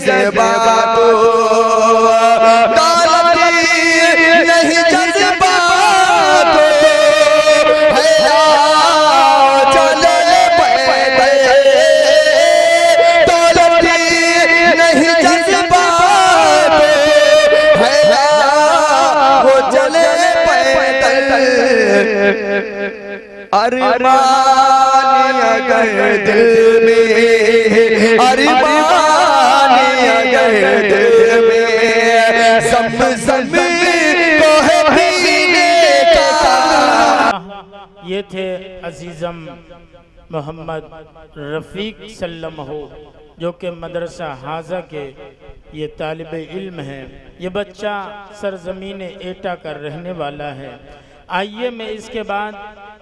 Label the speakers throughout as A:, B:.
A: جذبات دولت نہیں جذبات چلے پیدل دولت نہیں جذبات وہ چلے پیدل ارمان اگر دل میں ارمان اگر دل میں زمزم کو ہے پینے کا.
B: یہ تھے عزیزم محمد رفیق سلم ہو جو کہ مدرسہ حاضہ کے یہ طالب علم ہیں. یہ بچہ سرزمین ایٹا کا رہنے والا ہے. آئیے میں اس کے بعد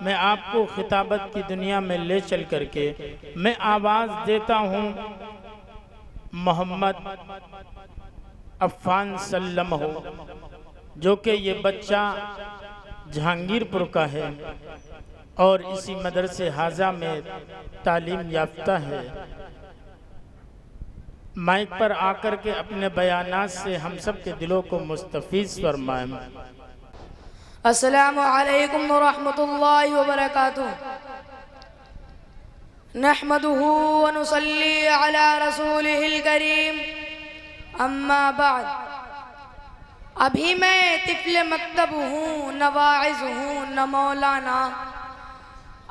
B: میں آپ کو خطابت کی دنیا میں لے چل کر کے میں آواز دیتا ہوں محمد عفان سلم ہو جو کہ یہ بچہ جہانگیر پور کا ہے اور اسی مدرسے حاضہ میں تعلیم یافتہ ہے. مائک پر آ کر کے اپنے بیانات سے ہم سب کے دلوں کو مستفیض فرمائیں.
C: السلام علیکم ورحمۃ اللہ وبرکاتہ. نحمده ونصلی علی رسولہ الکریم. اما بعد. ابھی میں طفل مکتب ہوں نہ واعظ ہوں نہ مولانا.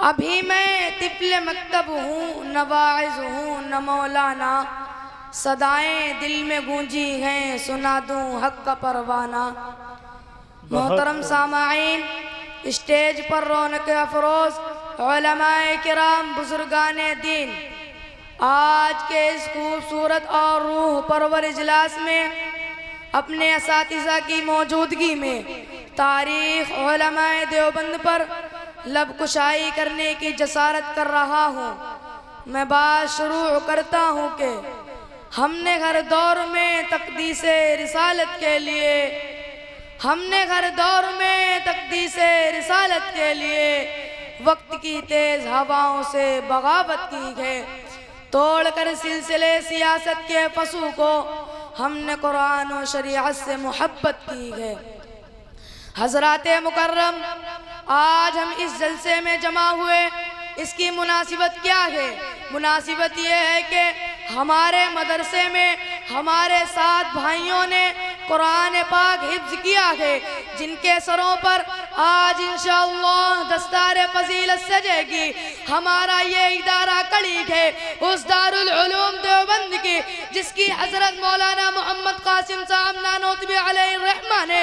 C: ابھی میں طفل مکتب ہوں نہ واعظ ہوں نہ مولانا. صدائیں دل میں گونجی ہیں سنا دوں حق کا پروانہ. محترم سامعین، اسٹیج پر رونق افروز علماء کرام بزرگان دین، آج کے اس خوبصورت اور روح پرور اجلاس میں اپنے اساتذہ کی موجودگی میں تاریخ علماء دیوبند پر لب کشائی کرنے کی جسارت کر رہا ہوں. میں بات شروع کرتا ہوں کہ ہم نے ہر دور میں تقدیس رسالت کے لیے تقدیس رسالت کے لیے وقت کی تیز ہواؤں سے بغاوت کی ہے. توڑ کر سلسلے سیاست کے پسو کو ہم نے قرآن و شریعت سے محبت کی ہے. حضرات مکرم، آج ہم اس جلسے میں جمع ہوئے، اس کی مناسبت کیا ہے؟ مناسبت یہ ہے کہ ہمارے مدرسے میں ہمارے 7 بھائیوں نے قرآن پاک حفظ کیا ہے، جن کے سروں پر آج انشاءاللہ دستار فضیلت سجے گی. ہمارا یہ ادارہ کڑی ہے اس دارالعلوم دیوبند کی جس کی حضرت مولانا محمد قاسم صاحب نانوتوی علیہ الرحمہ نے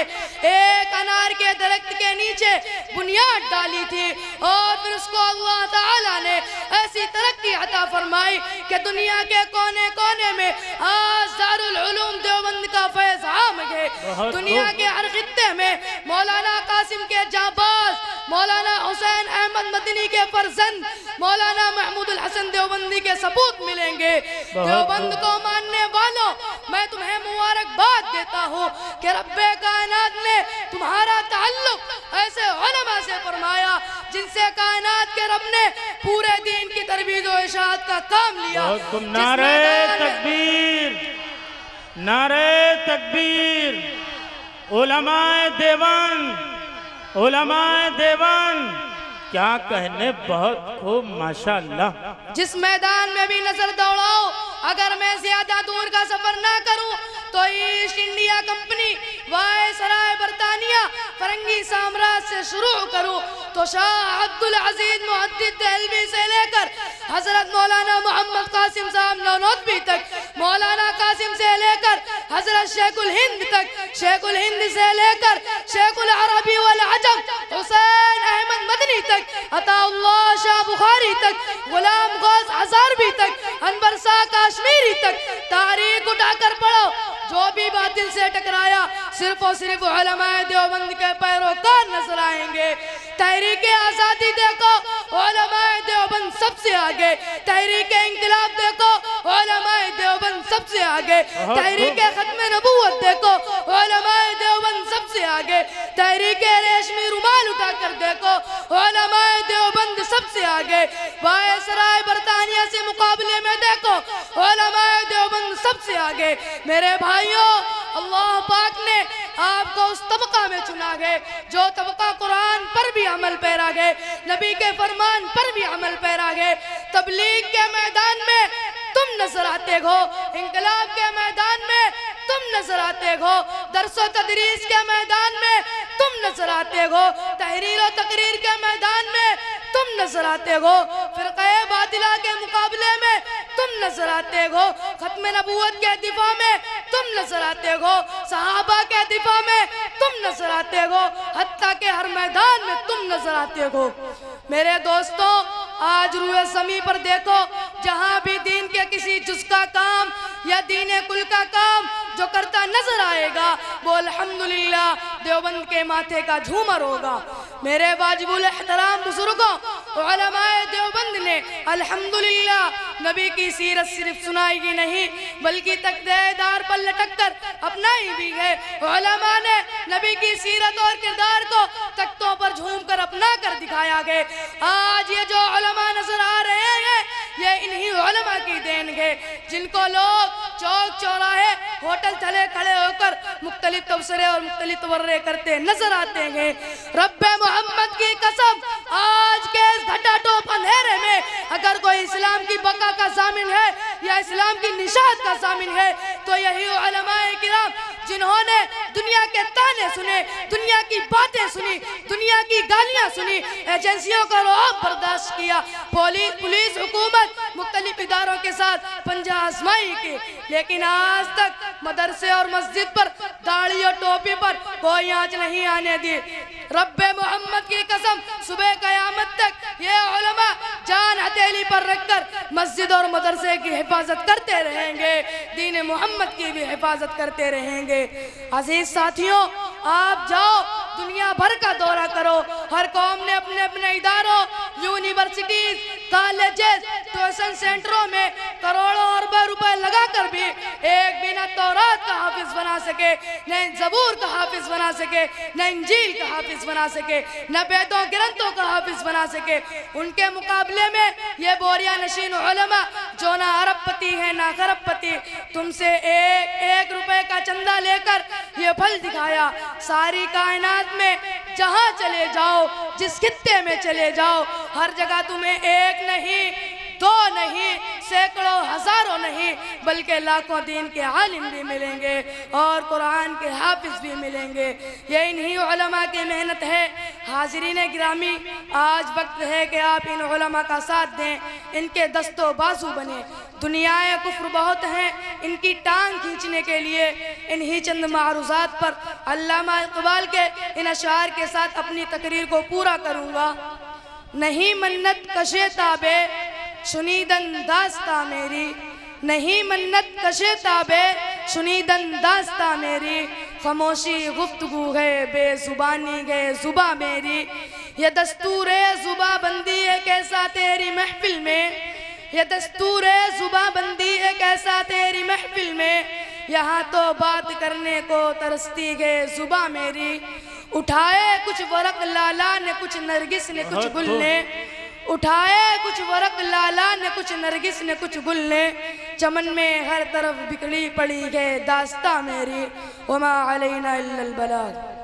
C: ایک انار کے درخت کے نیچے بنیاد ڈالی تھی اور پھر اس کو اللہ تعالیٰ نے ایسی ترقی عطا فرمائی کہ دنیا کے کونے کونے میں آج دارالعلوم دیوبند کا فیض عام ہے. دنیا کے ہر خطے میں مولانا قاسم کے جانباز، مولانا حسین احمد مدنی کے فرزند، مولانا محمود الحسن دیوبندی کے ثبوت ملیں گے. دیوبند کو ماننے والوں، میں تمہیں مبارکباد دیتا ہوں کہ رب کائنات نے تمہارا تعلق ایسے علماء سے فرمایا جن سے کائنات کے رب نے پورے دین کی ترویج و اشاعت کا کام لیا.
B: نعرہ تکبیر، نعرہ تکبیر. علماء دیوان کیا کہنے، بہت خوب ماشاءاللہ.
C: جس میدان میں بھی نظر دوڑاؤ، اگر میں زیادہ دور کا سفر نہ کروں تو ایسٹ انڈیا کمپنی، وائسرائے برطانیہ، فرنگی سامراج سے شروع کروں تو شاہ عبدالعزیز محدث دہلوی سے لے کر حضرت مولانا محمد قاسم صاحب نانوتوی تک، مولانا قاسم سے لے کر حضرت شیخ الہند تک، شیخ الہند سے لے کر شیخ العربی والعجم حسین احمد مدنی تک، عطا اللہ شاہ بخاری تک، غلام غوث ہزاروی تک، انور شاہ کاشمیری تک. تاریخ اٹھا کر پڑھو، جو بھی باطل سے ٹکرایا صرف اور صرف علماء دیوبند کے پیروکار نظر آئیں گے. تحریک آزادی دیکھو، علماء دیوبند سب سے آگے. تحریک انقلاب دیکھو، علماء دیوبند سب سے آگے. تحریک ختم نبوت دیکھو، علماء دیوبند سب سے آگے. تحریک ریشمی رومال اٹھا کر دیکھو، علماء دیوبند سب سے آگے. وائسرائے برطانیہ سے مقابلے میں دیکھو، علماء دیوبند سب سے آگے میرے بھائیوں اللہ پاک نے آپ کو اس طبقہ میں چنا گئے جو طبقہ قرآن پر بھی عمل پیرا گئے، نبی کے فرمان پر بھی عمل پیرا گئے۔ تبلیغ کے میدان میں تم نظر آتے ہو، انقلاب کے میدان میں تم نظر آتے ہو، درس و تدریس کے میدان میں تم نظر آتے ہو، تحریر و تقریر کے میدان میں تم نظر آتے ہو، فرقہ باطلہ کے مقابلے میں تم نظر آتے ہو، ختم نبوت کے دفاع میں تم نظر آتے ہو، صحابہ کے دفاع میں تم نظر آتے ہو، حتیٰ کہ ہر میدان میں تم نظر آتے ہو۔ میرے دوستوں آج روئے زمین پر دیکھو، جہاں بھی دین کے کسی جز کا کام یا دین کل کا کام جو کرتا نظر آئے گا وہ الحمدللہ دیوبند کے ماتھے کا جھومر ہوگا۔ میرے واجب الاحترام بزرگوں، علماء دیوبند نے الحمدللہ نبی کی سیرت صرف سنائی ہی نہیں بلکہ تکدے دار پر لٹک کر اپنائی بھی ہے۔ علماء نے نبی کی سیرت اور کردار کو تختوں پر جھوم کر اپنا کر دکھایا گئے۔ آج یہ جو علماء نظر آ رہے ہیں یہ انہی علماء کی دین ہے جن کو لوگ چوک چوراہے ہوٹل تھلے کھڑے ہو کر مختلف تبصرے اور مختلف تبرے کرتے نظر آتے ہیں۔ رب محمد کی قسم آج کے اس گھٹا ٹوپ اندھیرے میں اگر کوئی اسلام کی بقا کا ضامن ہے یا اسلام کی نشاط کا ضامن ہے تو یہی علماء کرام جنہوں نے دنیا کے تانے سنے، دنیا کی باتیں سنی، دنیا کی گالیاں سنی، ایجنسیوں کا رعب برداشت کیا، پولیس حکومت مختلف اداروں کے ساتھ پنجہ آزمائی کی، لیکن آج تک مدرسے اور مسجد پر داڑھی اور ٹوپی پر کوئی آنچ نہیں آنے دی۔ رب محمد کی قسم صبح قیامت تک یہ علماء جان ہتھیلی پر رکھ کر مسجد اور مدرسے کی حفاظت کرتے رہیں گے، دین محمد کی بھی حفاظت کرتے رہیں گے۔ عزیز ساتھیوں آپ جاؤ دنیا بھر کا دورہ کرو، ہر قوم نے اپنے اپنے اداروں، یونیورسٹیز، کالجز، ٹیوشن سینٹروں میں کروڑوں اربوں روپے لگا کر بھی ایک بھی نہ تورات کا حافظ بنا سکے، نہ زبور کا حافظ بنا سکے، نہ انجیل کا حافظ بنا سکے، نہ بیتوں گرنتوں کا حافظ بنا سکے۔ ان کے مقابلے میں یہ بوریا نشین علماء جو نہ ارب پتی ہے نہ خرب پتی، تم سے ایک روپے کا چندہ لے کر یہ پھل دکھایا۔ ساری کائنات میں جہاں چلے جاؤ، جس خطے میں چلے جاؤ، ہر جگہ تمہیں ایک نہیں، دو نہیں، سینکڑوں ہزاروں نہیں بلکہ لاکھوں دین کے عالم بھی ملیں گے اور قرآن کے حافظ بھی ملیں گے۔ یہ انہی علماء کی محنت ہے۔ حاضرین گرامی آج وقت ہے کہ آپ ان علماء کا ساتھ دیں، ان کے دست و بازو بنیں۔ دنیائے کفر بہت ہیں، ان کی ٹانگ کھینچنے کے لیے انہی چند معروضات پر علامہ اقبال کے ان اشعار کے ساتھ اپنی تقریر کو پورا کروں گا۔ نہیں منت کشے تابے شنیدن داستہ میری، نہیں منت کشے تابے شنیدن داستہ میری، خاموشی گفتگو ہے بے زبانی ہے زباں میری، یہ دستور زباں بندی ہے کیسا تیری محفل میں، یہ دستور زباں بندی ہے کیسا تیری محفل میں، یہاں تو بات کرنے کو ترستی ہے زباں میری، اٹھائے کچھ ورق لالا نے کچھ نرگس نے کچھ گل نے، اٹھائے کچھ ورق لالا نے کچھ نرگس نے کچھ گل نے، چمن میں ہر طرف بکھری پڑی ہے داستاں میری، وما علینا الا البلاغ۔